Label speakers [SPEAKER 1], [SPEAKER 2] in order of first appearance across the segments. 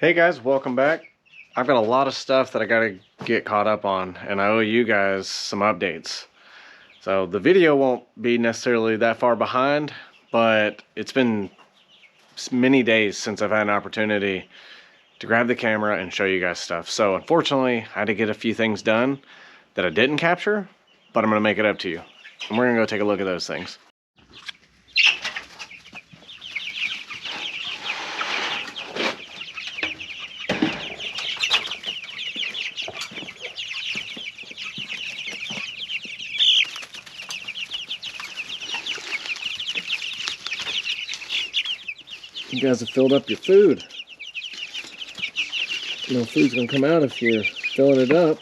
[SPEAKER 1] Hey guys, welcome back. I've got a lot of stuff that I gotta get caught up on, and I owe you guys some updates. So the video won't be necessarily that far behind, but it's been many days since I've had an opportunity to grab the camera and show you guys stuff. So unfortunately, I had to get a few things done that I didn't capture, but I'm gonna make it up to you. And we're gonna go take a look at those things. You guys have filled up your food. No food's gonna come out if you're filling it up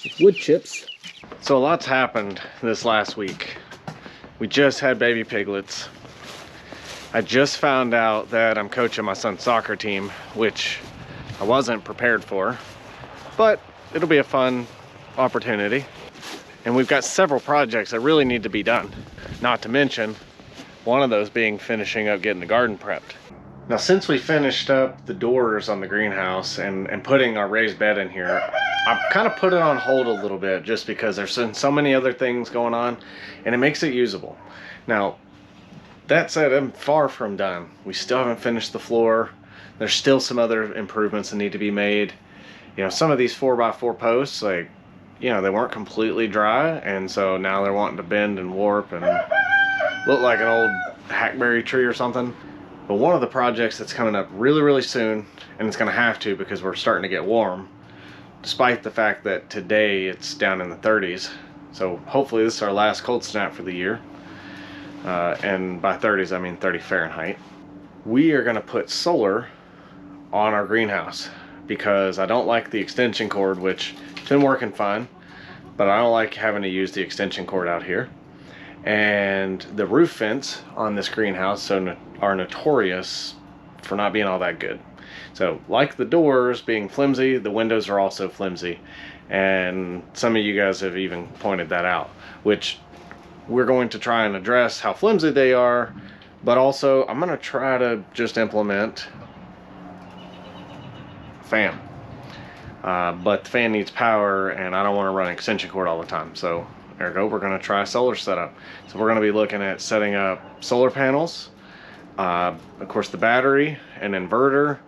[SPEAKER 1] with wood chips. So a lot's happened this last week. We just had baby piglets. I just found out that I'm coaching my son's soccer team, which I wasn't prepared for, but it'll be a fun opportunity. And we've got several projects that really need to be done. Not to mention, one of those being finishing up getting the garden prepped. Now, since we finished up the doors on the greenhouse and putting our raised bed in here, I've kind of put it on hold a little bit just because there's been so many other things going on and it makes it usable. Now, that said, I'm far from done. We still haven't finished the floor. There's still some other improvements that need to be made. You know, some of these 4x4 posts, like, you know, they weren't completely dry, and so now they're wanting to bend and warp and look like an old hackberry tree or something. But one of the projects that's coming up really soon, and it's going to have to because we're starting to get warm, despite the fact that today it's down in the 30s. So hopefully this is our last cold snap for the year. And by 30s, I mean 30 Fahrenheit. We are going to put solar on our greenhouse because I don't like the extension cord, which has been working fine, but I don't like having to use the extension cord out here. And the roof vents on this greenhouse are notorious for not being all that good. So like the doors being flimsy, the windows are also flimsy. And some of you guys have even pointed that out, which we're going to try and address how flimsy they are, but also I'm going to try to just implement a fan. But the fan needs power and I don't want to run an extension cord all the time. So ergo, we're going to try a solar setup. So we're going to be looking at setting up solar panels, of course the battery, an inverter,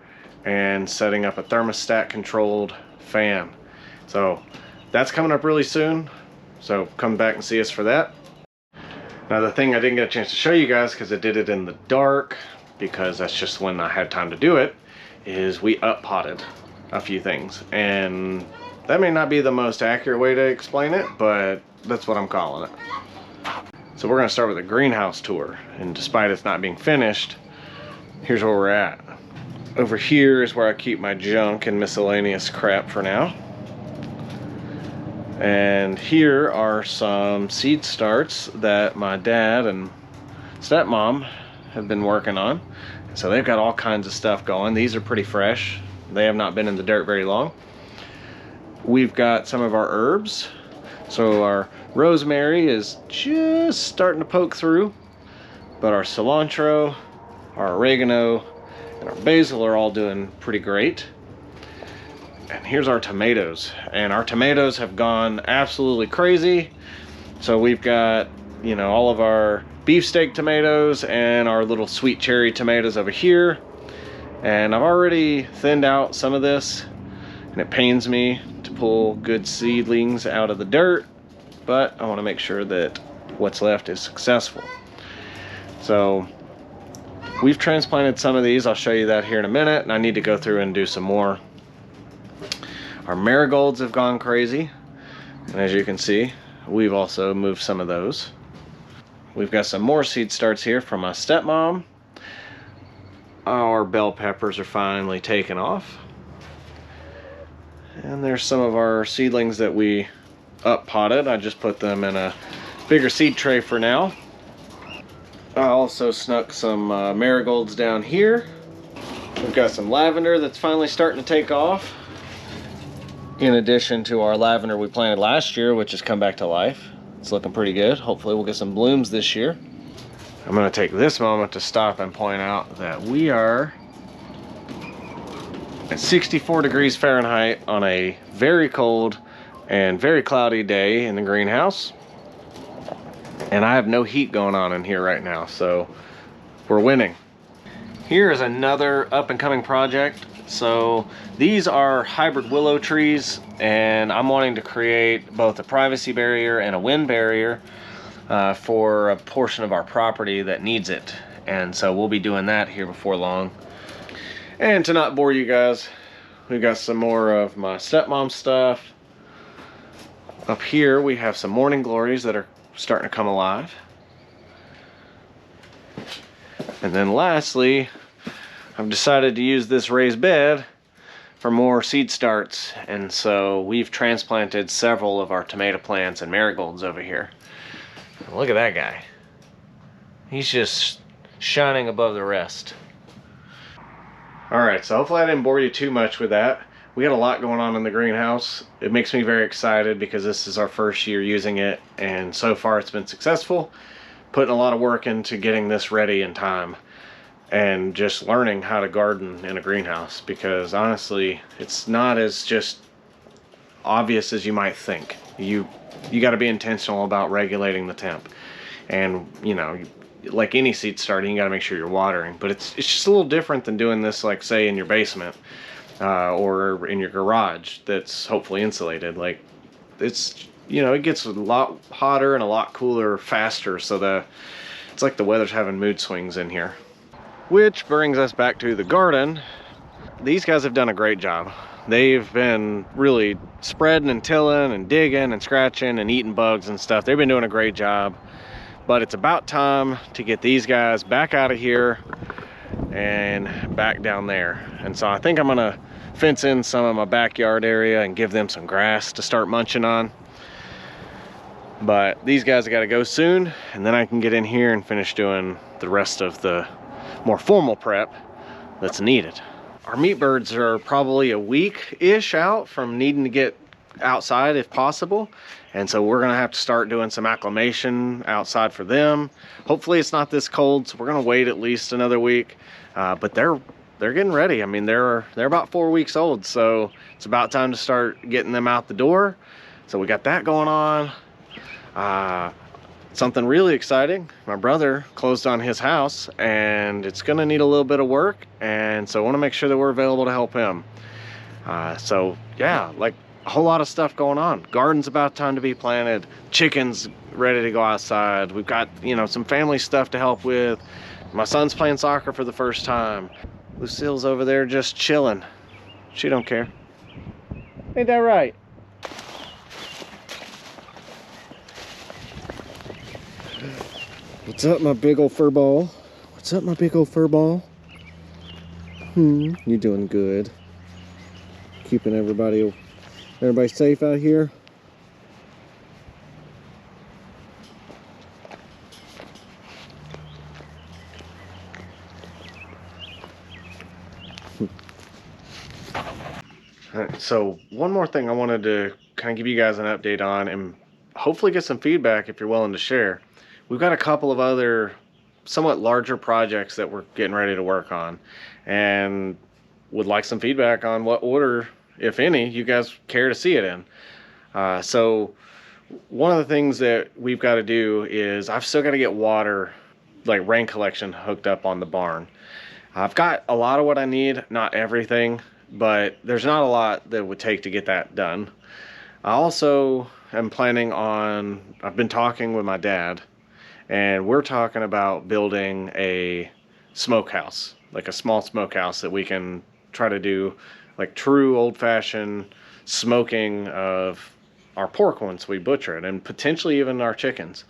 [SPEAKER 1] and setting up a thermostat controlled fan. So that's coming up really soon. So come back and see us for that. Now the thing I didn't get a chance to show you guys because I did it in the dark, because that's just when I had time to do it, is we up potted a few things. And that may not be the most accurate way to explain it, but that's what I'm calling it. So we're going to start with a greenhouse tour, and despite it's not being finished, here's where we're at. Over here is where I keep my junk and miscellaneous crap for now. And here are some seed starts that my dad and stepmom have been working on. So they've got all kinds of stuff going. These are pretty fresh. They have not been in the dirt very long. We've got some of our herbs. So our rosemary is just starting to poke through, but our cilantro, our oregano, and our basil are all doing pretty great. And here's our tomatoes, and our tomatoes have gone absolutely crazy. So we've got, you know, all of our beefsteak tomatoes and our little sweet cherry tomatoes over here. And I've already thinned out some of this, and it pains me to pull good seedlings out of the dirt, but I want to make sure that what's left is successful. So we've transplanted some of these. I'll show you that here in a minute, and I need to go through and do some more. Our marigolds have gone crazy, and as you can see, we've also moved some of those. We've got some more seed starts here from my stepmom. Our bell peppers are finally taking off. And there's some of our seedlings that we up potted. I just put them in a bigger seed tray for now. I also snuck some marigolds down here. We've got some lavender that's finally starting to take off, in addition to our lavender we planted last year, which has come back to life. It's looking pretty good. Hopefully we'll get some blooms this year. I'm going to take this moment to stop and point out that we are at 64 degrees Fahrenheit on a very cold and very cloudy day in the greenhouse. And I have no heat going on in here right now, so we're winning. Here is another up and coming project. So these are hybrid willow trees, and I'm wanting to create both a privacy barrier and a wind barrier for a portion of our property that needs it. And so we'll be doing that here before long. And to not bore you guys, we've got some more of my stepmom stuff. Up here we have some morning glories that are starting to come alive. And then lastly, I've decided to use this raised bed for more seed starts. And so we've transplanted several of our tomato plants and marigolds over here. Look at that guy. He's just shining above the rest. Alright, so hopefully I didn't bore you too much with that. We got a lot going on in the greenhouse. It makes me very excited because this is our first year using it, and so far it's been successful. Putting a lot of work into getting this ready in time and just learning how to garden in a greenhouse, because honestly it's not as just obvious as you might think. You got to be intentional about regulating the temp, and you know, like any seed starting, you got to make sure you're watering. But it's just a little different than doing this, like say in your basement or in your garage that's hopefully insulated. Like it's, you know, it gets a lot hotter and a lot cooler faster, so it's like the weather's having mood swings in here. Which brings us back to the garden. These guys have done a great job. They've been really spreading and tilling and digging and scratching and eating bugs and stuff. They've been doing a great job. But it's about time to get these guys back out of here and back down there. And so I think I'm gonna fence in some of my backyard area and give them some grass to start munching on. But these guys have got to go soon, and then I can get in here and finish doing the rest of the more formal prep that's needed. Our meat birds are probably a week-ish out from needing to get outside if possible. And so we're gonna have to start doing some acclimation outside for them. Hopefully it's not this cold, so we're gonna wait at least another week. But they're getting ready. I mean, they're about 4 weeks old, so it's about time to start getting them out the door. So we got that going on. Something really exciting. My brother closed on his house, and it's gonna need a little bit of work, and so I want to make sure that we're available to help him. So yeah, like a whole lot of stuff going on. Garden's about time to be planted. Chickens ready to go outside. We've got, you know, some family stuff to help with. My son's playing soccer for the first time. Lucille's over there just chilling. She don't care. Ain't that right? What's up, my big old fur ball? What's up, my big old fur ball? You doing good. Keeping everybody safe out here. Alright, so one more thing I wanted to kind of give you guys an update on, and hopefully get some feedback if you're willing to share. We've got a couple of other somewhat larger projects that we're getting ready to work on, and would like some feedback on what order, if any, you guys care to see it in. So one of the things that we've got to do is I've still got to get water, like rain collection, hooked up on the barn. I've got a lot of what I need, not everything, but there's not a lot that it would take to get that done. I also am planning on, I've been talking with my dad, and we're talking about building a smokehouse, like a small smokehouse that we can try to do like true old-fashioned smoking of our pork once we butcher it, and potentially even our chickens.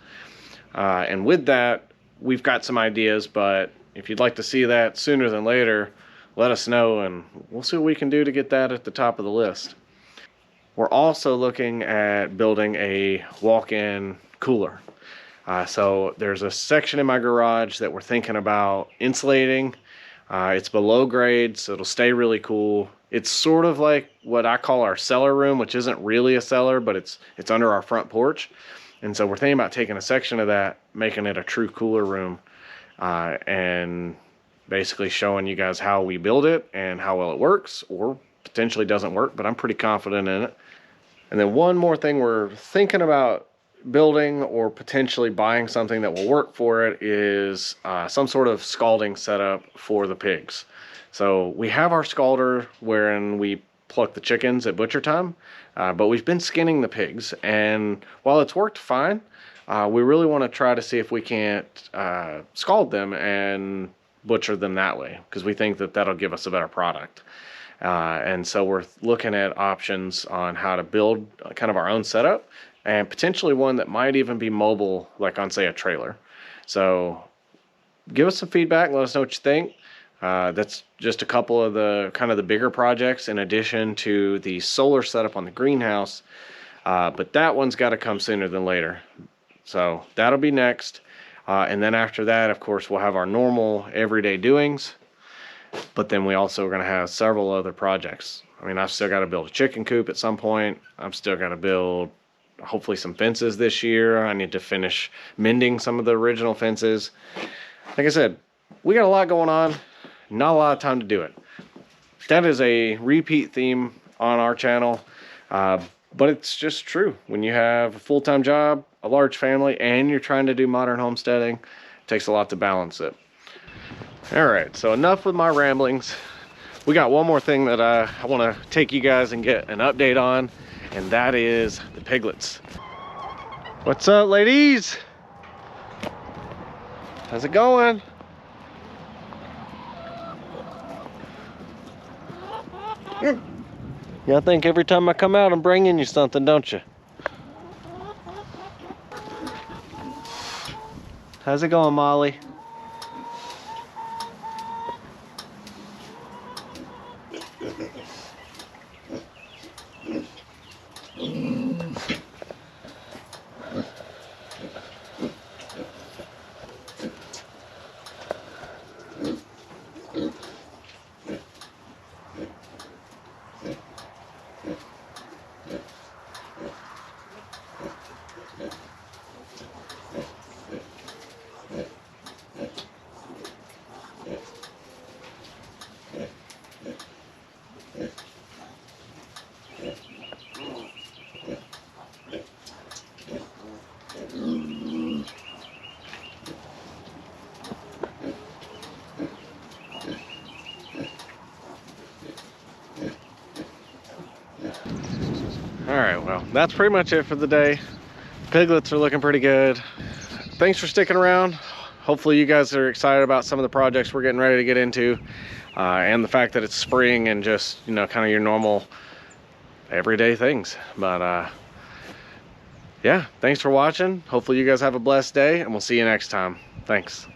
[SPEAKER 1] And with that, we've got some ideas, but if you'd like to see that sooner than later, let us know and we'll see what we can do to get that at the top of the list. We're also looking at building a walk-in cooler. So there's a section in my garage that we're thinking about insulating. It's below grade, so it'll stay really cool. It's sort of like what I call our cellar room, which isn't really a cellar, but it's under our front porch. And so we're thinking about taking a section of that, making it a true cooler room, and basically showing you guys how we build it and how well it works, or potentially doesn't work, but I'm pretty confident in it. And then one more thing we're thinking about building or potentially buying something that will work for it is some sort of scalding setup for the pigs. So we have our scalder wherein we pluck the chickens at butcher time, but we've been skinning the pigs, and while it's worked fine, we really want to try to see if we can't scald them and butcher them that way, because we think that that'll give us a better product. And so we're looking at options on how to build kind of our own setup, and potentially one that might even be mobile, like on, say, a trailer. So give us some feedback, let us know what you think. That's just a couple of the kind of the bigger projects in addition to the solar setup on the greenhouse. But that one's got to come sooner than later. So that'll be next. And then after that, of course, we'll have our normal everyday doings. But then we also are going to have several other projects. I mean, I've still got to build a chicken coop at some point. I've still got to build hopefully some fences this year. I need to finish mending some of the original fences. Like I said, we got a lot going on, not a lot of time to do it. That is a repeat theme on our channel, but it's just true. When you have a full-time job, a large family, and you're trying to do modern homesteading, it takes a lot to balance it. All right, so enough with my ramblings. We got one more thing that I want to take you guys and get an update on, and that is the piglets. What's up, ladies? How's it going? Y'all think every time I come out I'm bringing you something, don't you? How's it going, Molly? Alright, well, that's pretty much it for the day. Piglets are looking pretty good. Thanks for sticking around. Hopefully you guys are excited about some of the projects we're getting ready to get into, and the fact that it's spring and just, you know, kind of your normal everyday things. But yeah, thanks for watching. Hopefully you guys have a blessed day, and we'll see you next time. Thanks.